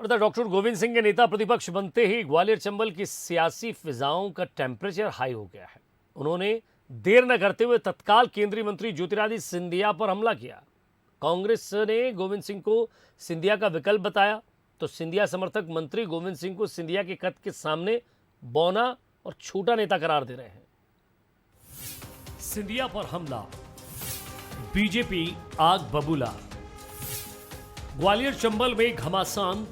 उधर डॉक्टर गोविंद सिंह के नेता प्रतिपक्ष बनते ही ग्वालियर चंबल की सियासी फिजाओं का टेम्परेचर हाई हो गया है। उन्होंने देर न करते हुए तत्काल केंद्रीय मंत्री ज्योतिरादित्य सिंधिया पर हमला किया। कांग्रेस ने गोविंद सिंह को सिंधिया का विकल्प बताया तो सिंधिया समर्थक मंत्री गोविंद सिंह को सिंधिया के कद के सामने बौना और छोटा नेता करार दे रहे हैं। सिंधिया पर हमला, बीजेपी आग बबूला। ग्वालियर चंबल में घमासान,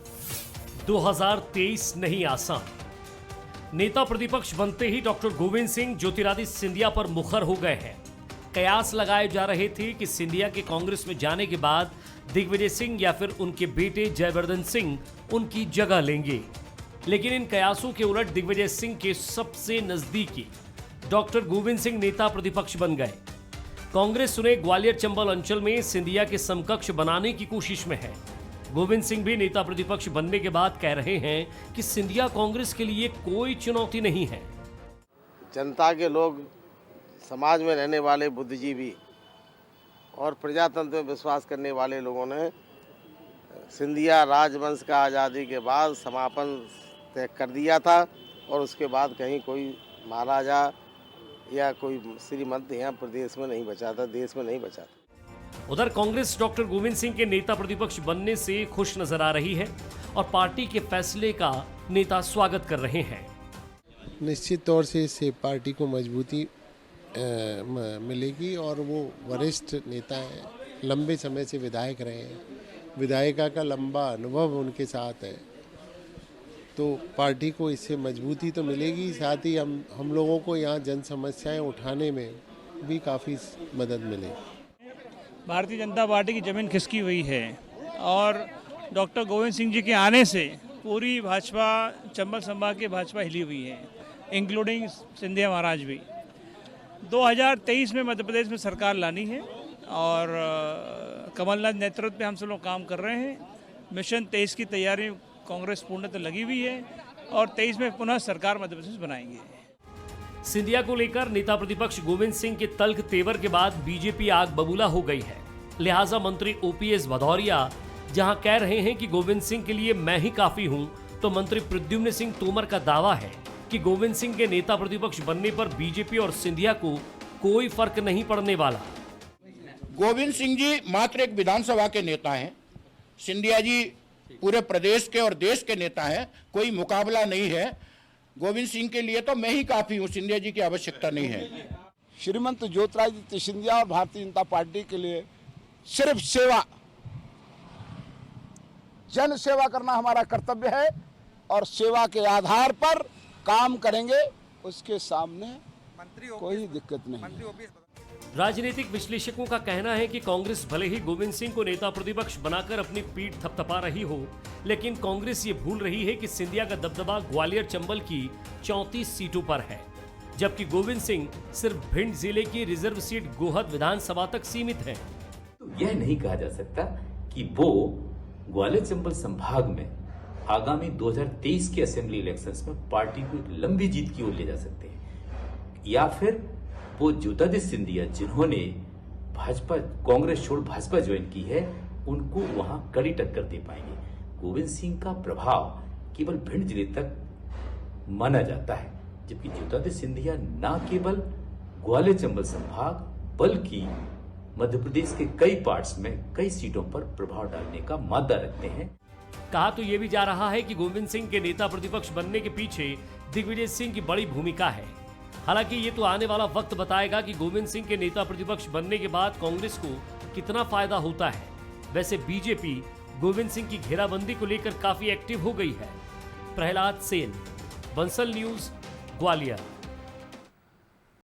2023 नहीं आसान। नेता प्रतिपक्ष बनते ही डॉक्टर गोविंद सिंह ज्योतिरादित्य सिंधिया पर मुखर हो गए हैं। कयास लगाए जा रहे थे कि सिंधिया के कांग्रेस में जाने के बाद दिग्विजय सिंह या फिर उनके बेटे जयवर्धन सिंह उनकी जगह लेंगे, लेकिन इन कयासों के उलट दिग्विजय सिंह के सबसे नजदीकी डॉक्टर गोविंद सिंह नेता प्रतिपक्ष बन गए। कांग्रेस उन्हें ग्वालियर चंबल अंचल में सिंधिया के समकक्ष बनाने की कोशिश में है। गोविंद सिंह भी नेता प्रतिपक्ष बनने के बाद कह रहे हैं कि सिंधिया कांग्रेस के लिए कोई चुनौती नहीं है। जनता के लोग, समाज में रहने वाले बुद्धिजीवी और प्रजातंत्र में विश्वास करने वाले लोगों ने सिंधिया राजवंश का आज़ादी के बाद समापन तय कर दिया था और उसके बाद कहीं कोई महाराजा या कोई श्रीमंत यहाँ प्रदेश में नहीं बचा था, देश में नहीं बचा था। उधर कांग्रेस डॉक्टर गोविंद सिंह के नेता प्रतिपक्ष बनने से खुश नजर आ रही है और पार्टी के फैसले का नेता स्वागत कर रहे हैं। निश्चित तौर से इससे पार्टी को मजबूती मिलेगी और वो वरिष्ठ नेता हैं, लंबे समय से विधायक रहे हैं, विधायिका का लंबा अनुभव उनके साथ है, तो पार्टी को इससे मजबूती तो मिलेगी। साथ ही हम लोगों को यहाँ जन समस्याएं उठाने में भी काफ़ी मदद मिलेगी। भारतीय जनता पार्टी की जमीन खिसकी हुई है और डॉक्टर गोविंद सिंह जी के आने से पूरी भाजपा, चंबल संभाग की भाजपा हिली हुई है, इंक्लूडिंग सिंधिया महाराज भी। 2023 में मध्य प्रदेश में सरकार लानी है और कमलनाथ नेतृत्व में हम सब लोग काम कर रहे हैं। मिशन 23 की तैयारी कांग्रेस पूर्णतः लगी हुई है और 23 में पुनः सरकार मध्य प्रदेश बनाएंगे। सिंधिया को लेकर नेता प्रतिपक्ष गोविंद सिंह के तल्ख तेवर के बाद बीजेपी आग बबूला हो गई है। लिहाजा मंत्री ओपीएस भदौरिया जहां कह रहे हैं कि गोविंद सिंह के लिए मैं ही काफी हूं, तो मंत्री प्रद्युम्न सिंह तोमर का दावा है कि गोविंद सिंह के नेता प्रतिपक्ष बनने पर बीजेपी और सिंधिया को कोई फर्क नहीं पड़ने वाला। गोविंद सिंह जी मात्र एक विधानसभा के नेता हैं, सिंधिया जी पूरे प्रदेश के और देश के नेता हैं, कोई मुकाबला नहीं है। गोविंद सिंह के लिए तो मैं ही काफी हूं, सिंधिया जी की आवश्यकता नहीं है। श्रीमंत ज्योतिरादित्य सिंधिया और भारतीय जनता पार्टी के लिए सिर्फ सेवा, जन सेवा करना हमारा कर्तव्य है और सेवा के आधार पर काम करेंगे, उसके सामने कोई दिक्कत नहीं। राजनीतिक विश्लेषकों का कहना है कि कांग्रेस भले ही गोविंद सिंह को नेता प्रतिपक्ष बनाकर अपनी पीठ थपथपा रही हो, लेकिन कांग्रेस ये भूल रही है कि सिंधिया का दबदबा ग्वालियर चंबल की 34 सीटों पर है, जबकि गोविंद सिंह सिर्फ भिंड जिले की रिजर्व सीट गोहद विधानसभा तक सीमित है। तो यह नहीं कहा जा सकता कि वो ग्वालियर चंबल संभाग में आगामी 2023 के असेंबली इलेक्शंस में पार्टी को एक लंबी जीत की ओर ले जा सकते हैं, या फिर वो ज्योतिरादित्य सिंधिया जिन्होंने भाजपा, कांग्रेस छोड़ भाजपा ज्वाइन की है, उनको वहां कड़ी टक्कर दे पाएंगे। गोविंद सिंह का प्रभाव केवल भिंड जिले तक माना जाता है, जबकि ज्योतिरादित्य सिंधिया न केवल ग्वालियर चंबल संभाग बल्कि मध्य प्रदेश के कई पार्ट्स में कई सीटों पर प्रभाव डालने का मादा रखते हैं। कहा तो यह भी जा रहा है कि गोविंद सिंह के नेता प्रतिपक्ष बनने के पीछे दिग्विजय सिंह की बड़ी भूमिका है। हालांकि ये तो आने वाला वक्त बताएगा कि गोविंद सिंह के नेता प्रतिपक्ष बनने के बाद कांग्रेस को कितना फायदा होता है। वैसे बीजेपी गोविंद सिंह की घेराबंदी को लेकर काफी एक्टिव हो गई है। प्रहलाद सेन, बंसल न्यूज, ग्वालियर।